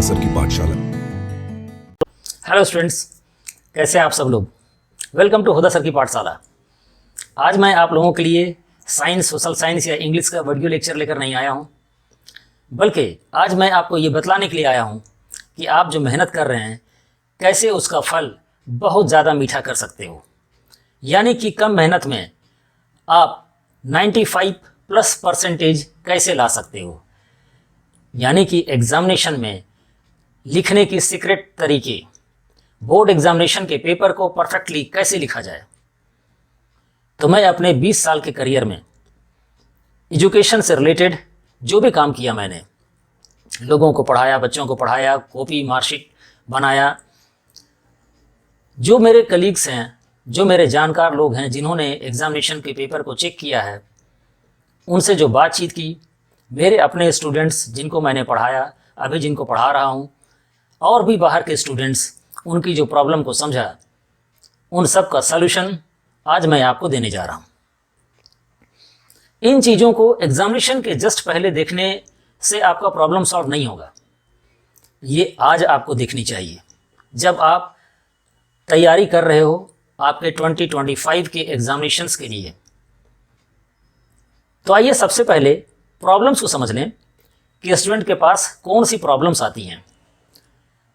हुदा sir की पाठशाला। Hello students, कैसे हैं आप सब लोग। वेलकम टू हुदा सर की पाठशाला। आज मैं आप लोगों के लिए साइंस, सोशल साइंस या इंग्लिश का वीडियो लेक्चर लेकर नहीं आया हूं, बल्कि आज मैं आपको ये बतलाने के लिए आया हूं कि आप जो मेहनत कर रहे हैं कैसे उसका फल बहुत ज़्यादा मीठा कर सकते हो। यानी कि कम मेहनत में आप 95+% कैसे ला सकते हो। यानी कि एग्जामिनेशन में लिखने की सीक्रेट तरीके, बोर्ड एग्जामिनेशन के पेपर को परफेक्टली कैसे लिखा जाए। तो मैं अपने 20 साल के करियर में एजुकेशन से रिलेटेड जो भी काम किया, मैंने लोगों को पढ़ाया, बच्चों को पढ़ाया, कॉपी मार्कशीट बनाया। जो मेरे कलीग्स हैं, जो मेरे जानकार लोग हैं जिन्होंने एग्जामिनेशन के पेपर को चेक किया है, उनसे जो बातचीत की, मेरे अपने स्टूडेंट्स जिनको मैंने पढ़ाया, अभी जिनको पढ़ा रहा हूँ, और भी बाहर के स्टूडेंट्स, उनकी जो प्रॉब्लम को समझा, उन सब का सलूशन आज मैं आपको देने जा रहा हूँ। इन चीज़ों को एग्जामिनेशन के जस्ट पहले देखने से आपका प्रॉब्लम सॉल्व नहीं होगा। ये आज आपको देखनी चाहिए जब आप तैयारी कर रहे हो आपके 2025 के एग्जामिनेशंस के लिए। तो आइए सबसे पहले प्रॉब्लम्स को समझ लें कि स्टूडेंट के पास कौन सी प्रॉब्लम्स आती हैं।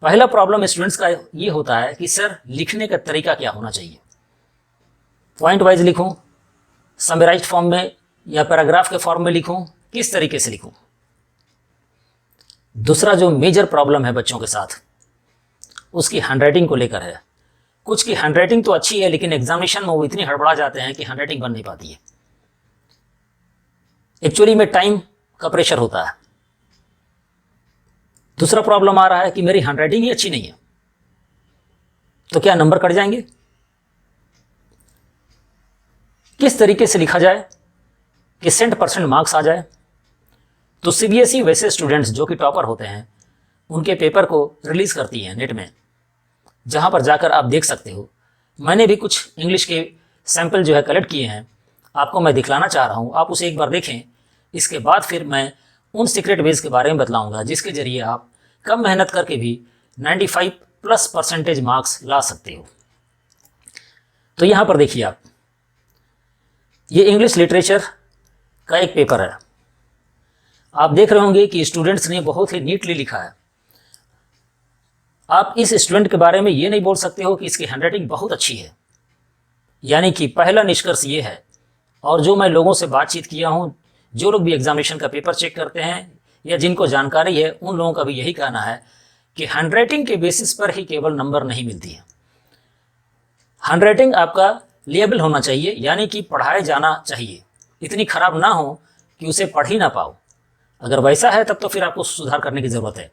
पहला प्रॉब्लम स्टूडेंट्स का ये होता है कि सर लिखने का तरीका क्या होना चाहिए। पॉइंट वाइज लिखूं, समराइज्ड फॉर्म में या पैराग्राफ के फॉर्म में लिखूं, किस तरीके से लिखूं। दूसरा जो मेजर प्रॉब्लम है बच्चों के साथ, उसकी हैंडराइटिंग को लेकर है। कुछ की हैंडराइटिंग तो अच्छी है, लेकिन एग्जामिनेशन में वो इतनी हड़बड़ा जाते हैं कि हैंडराइटिंग बन नहीं पाती है। एक्चुअली में टाइम का प्रेशर होता है। दूसरा प्रॉब्लम आ रहा है कि मेरी हैंडराइटिंग ही अच्छी नहीं है, तो क्या नंबर कट जाएंगे। किस तरीके से लिखा जाए कि 100% मार्क्स आ जाए। तो सीबीएसई वैसे स्टूडेंट्स जो कि टॉपर होते हैं, उनके पेपर को रिलीज करती है नेट में, जहां पर जाकर आप देख सकते हो। मैंने भी कुछ इंग्लिश के सैंपल जो है कलेक्ट किए हैं, आपको मैं दिखलाना चाह रहा हूं। आप उसे एक बार देखें, इसके बाद फिर मैं उन सीक्रेट वेज के बारे में बतलाऊंगा जिसके जरिए आप कम मेहनत करके भी 95+% मार्क्स ला सकते हो। तो यहाँ पर देखिए आप, ये इंग्लिश लिटरेचर का एक पेपर है। आप देख रहे होंगे कि स्टूडेंट्स ने बहुत ही नीटली लिखा है। आप इस स्टूडेंट के बारे में ये नहीं बोल सकते हो कि इसकी हैंडराइटिंग बहुत अच्छी है। यानी कि पहला निष्कर्ष ये है, और जो मैं लोगों से बातचीत किया हूँ, जो लोग भी एग्जामिनेशन का पेपर चेक करते हैं या जिनको जानकारी है, उन लोगों का भी यही कहना है कि हैंडराइटिंग के बेसिस पर ही केवल नंबर नहीं मिलती है। हैंडराइटिंग आपका लीएबल होना चाहिए, यानी कि पढ़ाया जाना चाहिए, इतनी खराब ना हो कि उसे पढ़ ही ना पाओ। अगर वैसा है तब तो फिर आपको सुधार करने की ज़रूरत है,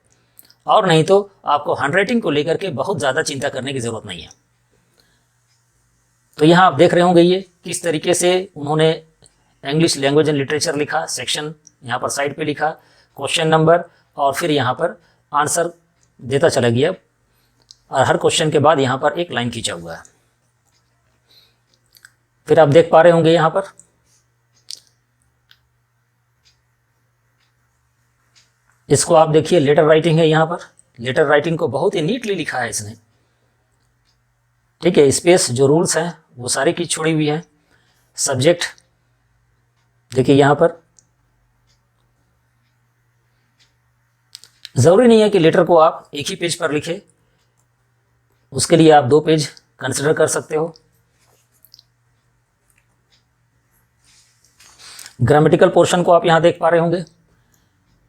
और नहीं तो आपको हैंडराइटिंग को लेकर के बहुत ज़्यादा चिंता करने की ज़रूरत नहीं है। तो यहाँ आप देख रहे होंगे ये किस तरीके से उन्होंने इंग्लिश लैंग्वेज एंड लिटरेचर लिखा। सेक्शन यहाँ पर साइड पे लिखा, क्वेश्चन नंबर, और फिर यहाँ पर आंसर देता चला गया, और हर क्वेश्चन के बाद यहाँ पर एक लाइन खींचा हुआ है। फिर आप देख पा रहे होंगे यहाँ पर इसको आप देखिए, लेटर राइटिंग है। यहाँ पर लेटर राइटिंग को बहुत ही नीटली लिखा है इसने। ठीक है, स्पेस जो रूल्स हैं वो सारी की छोड़ी हुई है। सब्जेक्ट देखिए, यहाँ पर ज़रूरी नहीं है कि लेटर को आप एक ही पेज पर लिखें, उसके लिए आप 2 पेज कंसिडर कर सकते हो। ग्रामेटिकल पोर्शन को आप यहाँ देख पा रहे होंगे।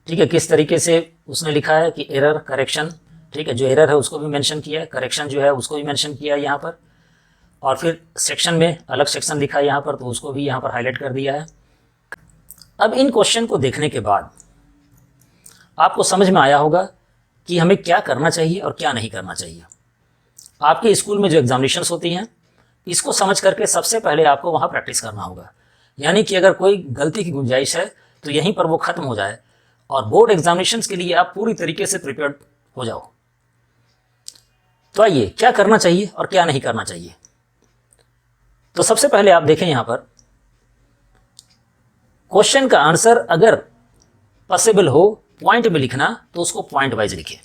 ठीक है, किस तरीके से उसने लिखा है कि एरर, करेक्शन। ठीक है, जो एरर है उसको भी मेंशन किया है, करेक्शन जो है उसको भी मेंशन किया है यहाँ पर, और फिर सेक्शन में अलग सेक्शन लिखा है यहाँ पर, तो उसको भी यहाँ पर हाईलाइट कर दिया है। अब इन क्वेश्चन को देखने के बाद आपको समझ में आया होगा कि हमें क्या करना चाहिए और क्या नहीं करना चाहिए। आपके स्कूल में जो एग्जामिनेशंस होती हैं, इसको समझ करके सबसे पहले आपको वहाँ प्रैक्टिस करना होगा। यानी कि अगर कोई गलती की गुंजाइश है तो यहीं पर वो खत्म हो जाए, और बोर्ड एग्जामिनेशंस के लिए आप पूरी तरीके से प्रिपेयर्ड हो जाओ। तो आइए, क्या करना चाहिए और क्या नहीं करना चाहिए। तो सबसे पहले आप देखें यहाँ पर क्वेश्चन का आंसर अगर पॉसिबल हो पॉइंट में लिखना, तो उसको पॉइंट वाइज लिखें।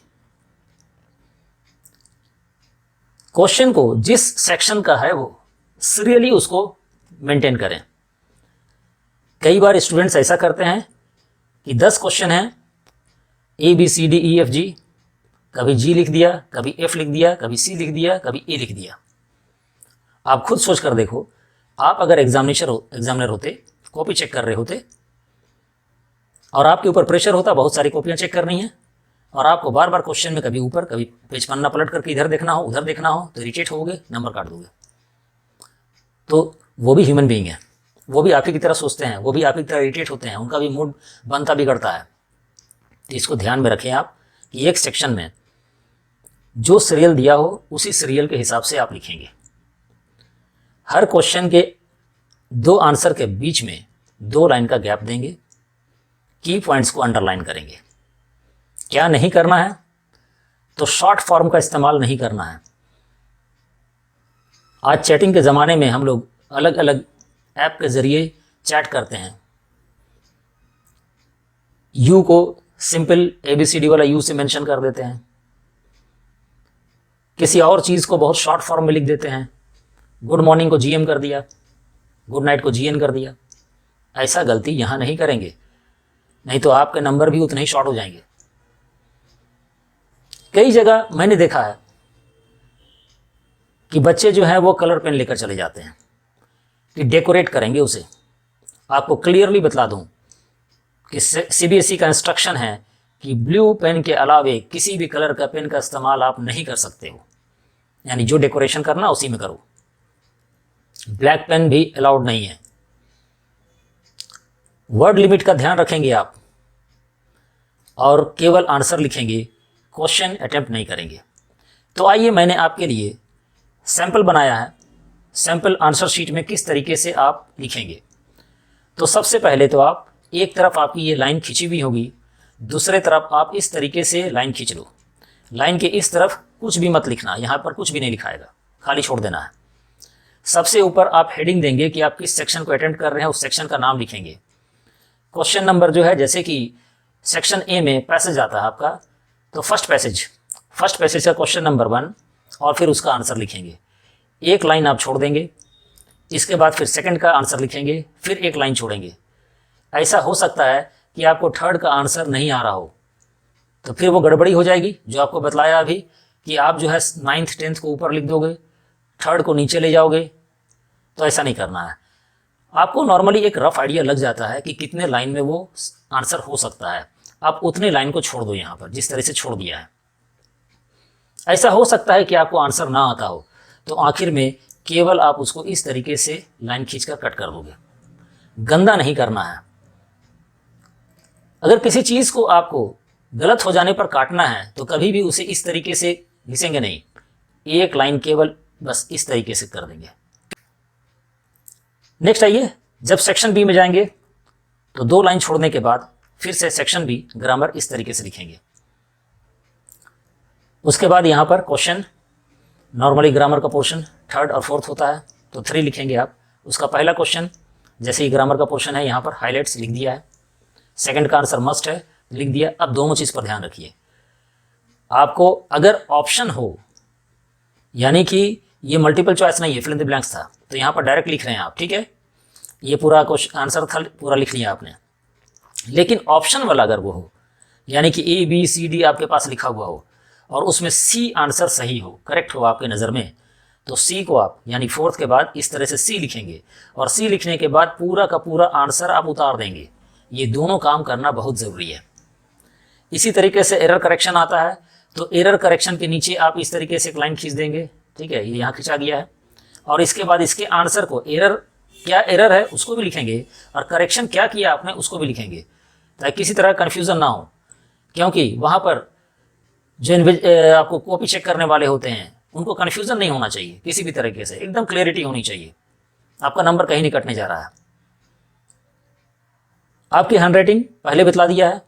क्वेश्चन को जिस सेक्शन का है वो सीरियली उसको मेंटेन करें। कई बार स्टूडेंट्स ऐसा करते हैं कि 10 क्वेश्चन हैं, ABCDEFG, कभी G लिख दिया, कभी F लिख दिया, कभी C लिख दिया, कभी A लिख दिया। आप खुद सोच कर देखो, आप अगर एग्जामिनर होते, कॉपी चेक कर रहे होते और आपके ऊपर प्रेशर होता बहुत सारी कॉपियां चेक करनी है और आपको बार बार क्वेश्चन में कभी ऊपर कभी पेज पन्ना पलट करके इधर देखना हो उधर देखना हो, तो इरिटेट होगे, नंबर काट दोगे। तो वो भी ह्यूमन बीइंग है, वो भी आप ही की तरह सोचते हैं, वो भी आप ही की तरह इरिटेट होते हैं, उनका भी मूड बनता बिगड़ता है। तो इसको ध्यान में रखें आप कि एक सेक्शन में जो सीरियल दिया हो उसी सीरियल के हिसाब से आप लिखेंगे। हर क्वेश्चन के 2 आंसर के बीच में 2 लाइन का गैप देंगे, की पॉइंट्स को अंडरलाइन करेंगे। क्या नहीं करना है, तो शॉर्ट फॉर्म का इस्तेमाल नहीं करना है। आज चैटिंग के ज़माने में हम लोग अलग अलग ऐप के ज़रिए चैट करते हैं। यू को सिंपल ABCD वाला यू से मेंशन कर देते हैं, किसी और चीज़ को बहुत शॉर्ट फॉर्म में लिख देते हैं। गुड मॉर्निंग को GM कर दिया, गुड नाइट को GN कर दिया। ऐसा गलती यहाँ नहीं करेंगे, नहीं तो आपके नंबर भी उतने ही शॉर्ट हो जाएंगे। कई जगह मैंने देखा है कि बच्चे जो हैं वो कलर पेन लेकर चले जाते हैं कि डेकोरेट करेंगे उसे। आपको क्लियरली बतला दूं कि CBSE का इंस्ट्रक्शन है कि ब्लू पेन के अलावे किसी भी कलर का पेन का इस्तेमाल आप नहीं कर सकते हो, यानी जो डेकोरेशन करना उसी में करो। ब्लैक पेन भी अलाउड नहीं है। वर्ड लिमिट का ध्यान रखेंगे आप और केवल आंसर लिखेंगे, क्वेश्चन अटेम्प्ट नहीं करेंगे। तो आइए मैंने आपके लिए सैंपल बनाया है, सैंपल आंसर शीट में किस तरीके से आप लिखेंगे। तो सबसे पहले तो आप एक तरफ आपकी ये लाइन खींची हुई होगी, दूसरे तरफ आप इस तरीके से लाइन खींच लो। लाइन के इस तरफ कुछ भी मत लिखना, यहाँ पर कुछ भी नहीं लिखाएगा, खाली छोड़ देना है। सबसे ऊपर आप हेडिंग देंगे कि आप किस सेक्शन को अटेम्प्ट कर रहे हैं, उस सेक्शन का नाम लिखेंगे। क्वेश्चन नंबर जो है, जैसे कि सेक्शन A में पैसेज आता है आपका, तो फर्स्ट पैसेज का क्वेश्चन नंबर 1 और फिर उसका आंसर लिखेंगे। एक लाइन आप छोड़ देंगे, इसके बाद फिर सेकंड का आंसर लिखेंगे, फिर एक लाइन छोड़ेंगे। ऐसा हो सकता है कि आपको थर्ड का आंसर नहीं आ रहा हो, तो फिर वो गड़बड़ी हो जाएगी। जो आपको बतलाया अभी कि आप जो है 9th 10th को ऊपर लिख दोगे, थर्ड को नीचे ले जाओगे, तो ऐसा नहीं करना है। आपको नॉर्मली एक रफ आइडिया लग जाता है कि कितने लाइन में वो आंसर हो सकता है। आप उतने लाइन को छोड़ दो यहाँ पर, जिस तरह से छोड़ दिया है। ऐसा हो सकता है कि आपको आंसर ना आता हो, तो आखिर में केवल आप उसको इस तरीके से लाइन खींचकर कट कर दोगे। गंदा नहीं करना है। अगर किसी चीज़ को आपको गलत हो जाने पर काटना है तो कभी भी उसे इस तरीके से घिसेंगे नहीं, एक लाइन केवल बस इस तरीके से कर देंगे। नेक्स्ट आइए, जब सेक्शन B में जाएंगे तो 2 लाइन छोड़ने के बाद फिर से सेक्शन B ग्रामर इस तरीके से लिखेंगे। उसके बाद यहाँ पर क्वेश्चन, नॉर्मली ग्रामर का पोर्शन 3rd और 4th होता है, तो 3 लिखेंगे आप। उसका पहला क्वेश्चन, जैसे ही ग्रामर का पोर्शन है यहाँ पर हाईलाइट्स लिख दिया है। सेकंड का आंसर मस्ट है, लिख दिया। अब दोनों चीज़ पर ध्यान रखिए। आपको अगर ऑप्शन हो, यानी कि ये मल्टीपल चॉइस नहीं है, फिल इन द ब्लैंक्स था, तो यहाँ पर डायरेक्ट लिख रहे हैं आप, ठीक है। ये पूरा क्वेश्चन आंसर था, पूरा लिख लिया आपने। लेकिन ऑप्शन वाला अगर वो हो, यानी कि ABCD आपके पास लिखा हुआ हो और उसमें C आंसर सही हो, करेक्ट हो आपके नज़र में, तो C को आप यानी 4th के बाद इस तरह से C लिखेंगे और C लिखने के बाद पूरा का पूरा आंसर आप उतार देंगे। ये दोनों काम करना बहुत ज़रूरी है। इसी तरीके से एरर करेक्शन आता है, तो एरर करेक्शन के नीचे आप इस तरीके से एक लाइन खींच देंगे, ठीक है। ये यहाँ खिंचा गया है और इसके बाद इसके आंसर को, एरर क्या एरर है उसको भी लिखेंगे और करेक्शन क्या किया आपने उसको भी लिखेंगे, ताकि किसी तरह कन्फ्यूज़न ना हो। क्योंकि वहाँ पर जो आपको कॉपी चेक करने वाले होते हैं उनको कन्फ्यूज़न नहीं होना चाहिए, किसी भी तरीके से एकदम क्लैरिटी होनी चाहिए। आपका नंबर कहीं नहीं कटने जा रहा है। आपकी हैंडराइटिंग पहले बतला दिया है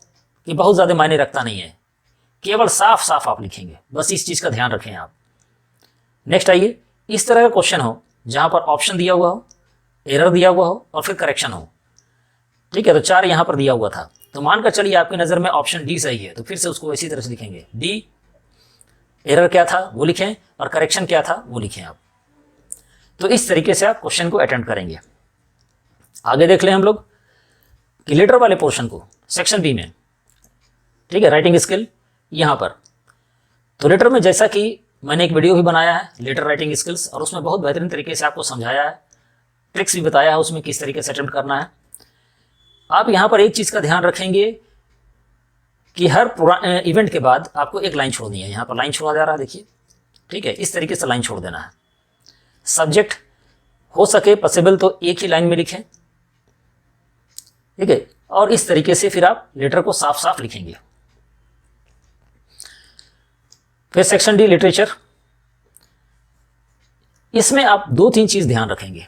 कि बहुत ज़्यादा मायने रखता नहीं है, केवल साफ साफ आप लिखेंगे, बस इस चीज़ का ध्यान रखें आप। नेक्स्ट आइए, इस तरह का क्वेश्चन हो जहाँ पर ऑप्शन दिया हुआ हो, एरर दिया हुआ हो और फिर करेक्शन हो, ठीक है। तो 4 यहाँ पर दिया हुआ था, तो मानकर चलिए आपकी नज़र में ऑप्शन D सही है, तो फिर से उसको इसी तरह से लिखेंगे D एरर क्या था वो लिखें और करेक्शन क्या था वो लिखें आप। तो इस तरीके से आप क्वेश्चन को अटेम्प्ट करेंगे। आगे देख लें हम लोग कि लेटर वाले पोर्शन को सेक्शन बी में, ठीक है, राइटिंग स्किल यहाँ पर। तो लेटर में जैसा कि मैंने एक वीडियो भी बनाया है लेटर राइटिंग स्किल्स, और उसमें बहुत बेहतरीन तरीके से आपको समझाया है, ट्रिक्स भी बताया है उसमें किस तरीके से अटेम्प्ट करना है। आप यहाँ पर एक चीज़ का ध्यान रखेंगे कि हर इवेंट के बाद आपको एक लाइन छोड़नी है। यहाँ पर लाइन छोड़ा जा रहा है, देखिए, ठीक है, इस तरीके से लाइन छोड़ देना है। सब्जेक्ट हो सके पॉसिबल तो एक ही लाइन में लिखें, ठीक है, और इस तरीके से फिर आप लेटर को साफ साफ लिखेंगे। फिर सेक्शन डी लिटरेचर, इसमें आप 2-3 चीज़ ध्यान रखेंगे।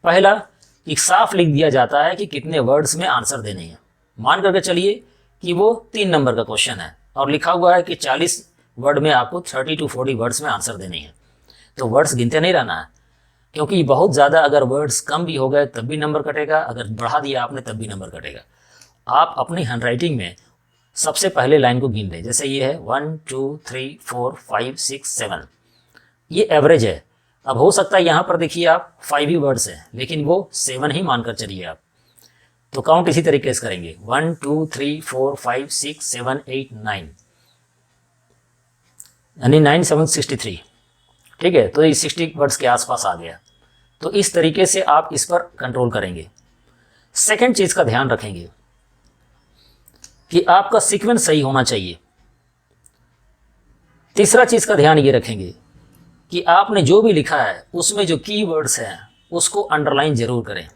पहला, एक साफ लिख दिया जाता है कि कितने वर्ड्स में आंसर देने हैं। मान करके चलिए कि वो 3 नंबर का क्वेश्चन है और लिखा हुआ है कि 40 वर्ड में आपको 30 to 40 वर्ड्स में आंसर देने हैं। तो वर्ड्स गिनते नहीं रहना है, क्योंकि बहुत ज़्यादा अगर वर्ड्स कम भी हो गए तब भी नंबर कटेगा, अगर बढ़ा दिया आपने तब भी नंबर कटेगा। आप अपनी हैंडराइटिंग में सबसे पहले लाइन को गिन लें। जैसे ये है 1 2 3 4 5 6 7, ये एवरेज है। अब हो सकता है यहाँ पर देखिए आप 5 ही वर्ड्स हैं, लेकिन वो 7 ही मानकर चलिए आप। तो काउंट इसी तरीके से करेंगे 1 2 3 4 5 6 7 8 9, यानी 9 7 63, ठीक है। तो ये 60 वर्ड्स के आसपास आ गया। तो इस तरीके से आप इस पर कंट्रोल करेंगे। सेकंड चीज़ का ध्यान रखेंगे कि आपका सीक्वेंस सही होना चाहिए। तीसरा चीज़ का ध्यान ये रखेंगे कि आपने जो भी लिखा है उसमें जो कीवर्ड्स हैं उसको अंडरलाइन जरूर करें।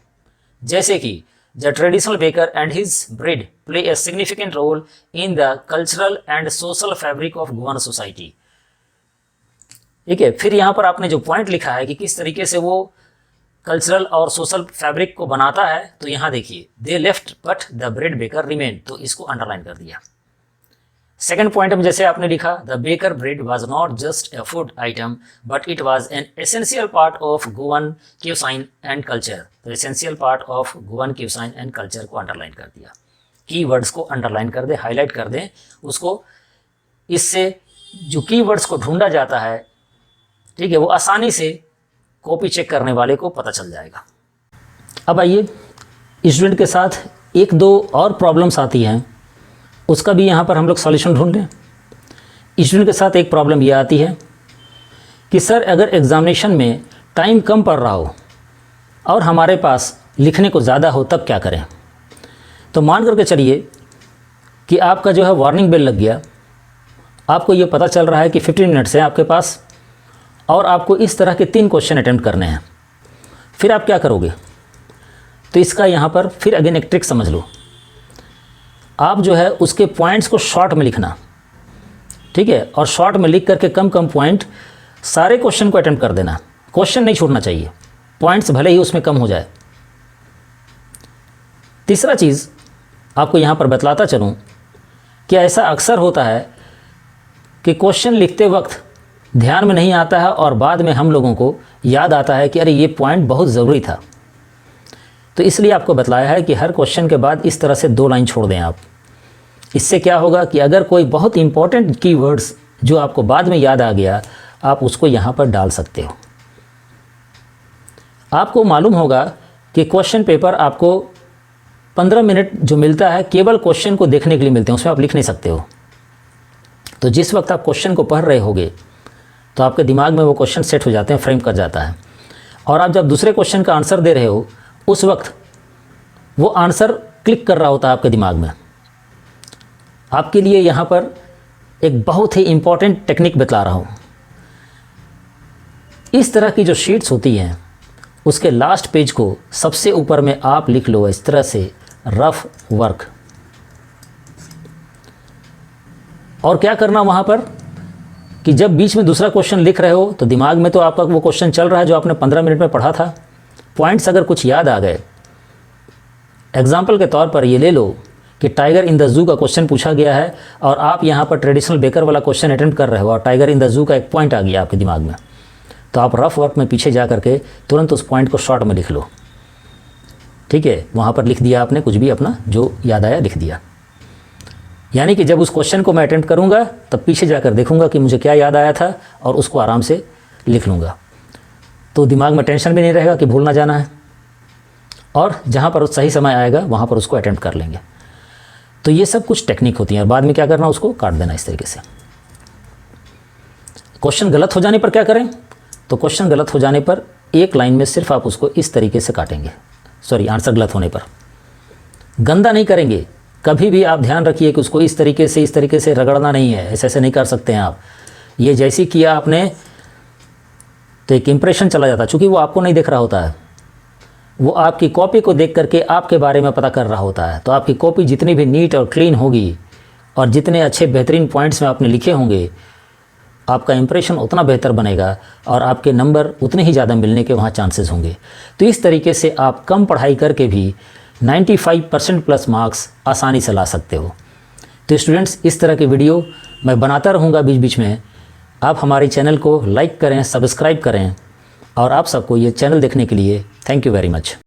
जैसे कि the traditional baker and his bread play a significant role in the cultural and social fabric of Goan society, ठीक है। फिर यहाँ पर आपने जो पॉइंट लिखा है कि किस तरीके से वो कल्चरल और सोशल फैब्रिक को बनाता है, तो यहाँ देखिए they left but the bread baker remain, तो इसको अंडरलाइन कर दिया। सेकंड पॉइंट में जैसे आपने लिखा the baker bread was not just a food item but it was an essential part of Goan cuisine and culture, तो essential part of Goan cuisine and culture को अंडरलाइन कर दिया। कीवर्ड्स को अंडरलाइन कर दें, हाईलाइट कर दें उसको। इससे जो कीवर्ड्स को ढूंढा जाता है, ठीक है, वो आसानी से कॉपी चेक करने वाले को पता चल जाएगा। अब आइए स्टूडेंट के साथ 1-2 और प्रॉब्लम्स आती हैं, उसका भी यहाँ पर हम लोग सॉल्यूशन ढूंढ लें। स्टूडेंट के साथ एक प्रॉब्लम ये आती है कि सर अगर एग्ज़ामिनेशन में टाइम कम पड़ रहा हो और हमारे पास लिखने को ज़्यादा हो तब क्या करें। तो मान करके चलिए कि आपका जो है वार्निंग बेल लग गया, आपको ये पता चल रहा है कि 15 मिनट्स हैं आपके पास और आपको इस तरह के 3 क्वेश्चन अटेम्प्ट करने हैं। फिर आप क्या करोगे। तो इसका यहाँ पर फिर अगेन एक ट्रिक समझ लो। आप जो है उसके पॉइंट्स को शॉर्ट में लिखना, ठीक है, और शॉर्ट में लिख करके कम कम पॉइंट सारे क्वेश्चन को अटेम्प्ट कर देना। क्वेश्चन नहीं छोड़ना चाहिए, पॉइंट्स भले ही उसमें कम हो जाए। तीसरा चीज़ आपको यहाँ पर बतलाता चलूँ कि ऐसा अक्सर होता है कि क्वेश्चन लिखते वक्त ध्यान में नहीं आता है और बाद में हम लोगों को याद आता है कि अरे ये पॉइंट बहुत ज़रूरी था। तो इसलिए आपको बतलाया है कि हर क्वेश्चन के बाद इस तरह से 2 लाइन छोड़ दें आप। इससे क्या होगा कि अगर कोई बहुत इंपॉर्टेंट कीवर्ड्स जो आपको बाद में याद आ गया, आप उसको यहाँ पर डाल सकते हो। आपको मालूम होगा कि क्वेश्चन पेपर आपको 15 मिनट जो मिलता है केवल क्वेश्चन को देखने के लिए मिलते हैं, उसमें आप लिख नहीं सकते हो। तो जिस वक्त आप क्वेश्चन को पढ़ रहे होगे तो आपके दिमाग में वो क्वेश्चन सेट हो जाते हैं, फ्रेम कर जाता है, और आप जब दूसरे क्वेश्चन का आंसर दे रहे हो उस वक्त वो आंसर क्लिक कर रहा होता है आपके दिमाग में। आपके लिए यहाँ पर एक बहुत ही इम्पॉर्टेंट टेक्निक बतला रहा हूँ। इस तरह की जो शीट्स होती हैं उसके लास्ट पेज को सबसे ऊपर में आप लिख लो इस तरह से रफ वर्क। और क्या करना वहाँ पर कि जब बीच में दूसरा क्वेश्चन लिख रहे हो तो दिमाग में तो आपका वो क्वेश्चन चल रहा है जो आपने 15 मिनट में पढ़ा था। पॉइंट्स अगर कुछ याद आ गए, एग्जाम्पल के तौर पर ये ले लो कि टाइगर इन द जू का क्वेश्चन पूछा गया है और आप यहाँ पर ट्रेडिशनल बेकर वाला क्वेश्चन अटेम्प्ट कर रहे हो और टाइगर इन द जू का एक पॉइंट आ गया आपके दिमाग में, तो आप रफ वर्क में पीछे जा करके तुरंत उस पॉइंट को शॉर्ट में लिख लो। ठीक है, वहाँ पर लिख दिया आपने कुछ भी अपना जो याद आया लिख दिया। यानी कि जब उस क्वेश्चन को मैं अटेम्प्ट करूँगा तब पीछे जाकर देखूँगा कि मुझे क्या याद आया था और उसको आराम से लिख लूँगा। तो दिमाग में टेंशन भी नहीं रहेगा कि भूल ना जाना है, और जहाँ पर सही समय आएगा वहाँ पर उसको अटेम्प्ट कर लेंगे। तो ये सब कुछ टेक्निक होती है, और बाद में क्या करना, उसको काट देना इस तरीके से। क्वेश्चन गलत हो जाने पर क्या करें, तो क्वेश्चन गलत हो जाने पर एक लाइन में सिर्फ आप उसको इस तरीके से काटेंगे, सॉरी आंसर गलत होने पर। गंदा नहीं करेंगे, कभी भी आप ध्यान रखिए कि उसको इस तरीके से रगड़ना नहीं है, ऐसे नहीं कर सकते हैं आप। ये जैसे किया आपने तो एक इम्प्रेशन चला जाता है, चूँकि वो आपको नहीं देख रहा होता है, वो आपकी कॉपी को देख करके आपके बारे में पता कर रहा होता है। तो आपकी कॉपी जितनी भी नीट और क्लीन होगी और जितने अच्छे बेहतरीन पॉइंट्स में आपने लिखे होंगे, आपका इंप्रेशन उतना बेहतर बनेगा और आपके नंबर उतने ही ज़्यादा मिलने के वहाँ चांसेस होंगे। तो इस तरीके से आप कम पढ़ाई करके भी 95% प्लस मार्क्स आसानी से ला सकते हो। तो स्टूडेंट्स, इस तरह के वीडियो मैं बनाता रहूँगा बीच बीच में। आप हमारे चैनल को लाइक करें, सब्सक्राइब करें, और आप सबको ये चैनल देखने के लिए थैंक यू वेरी मच।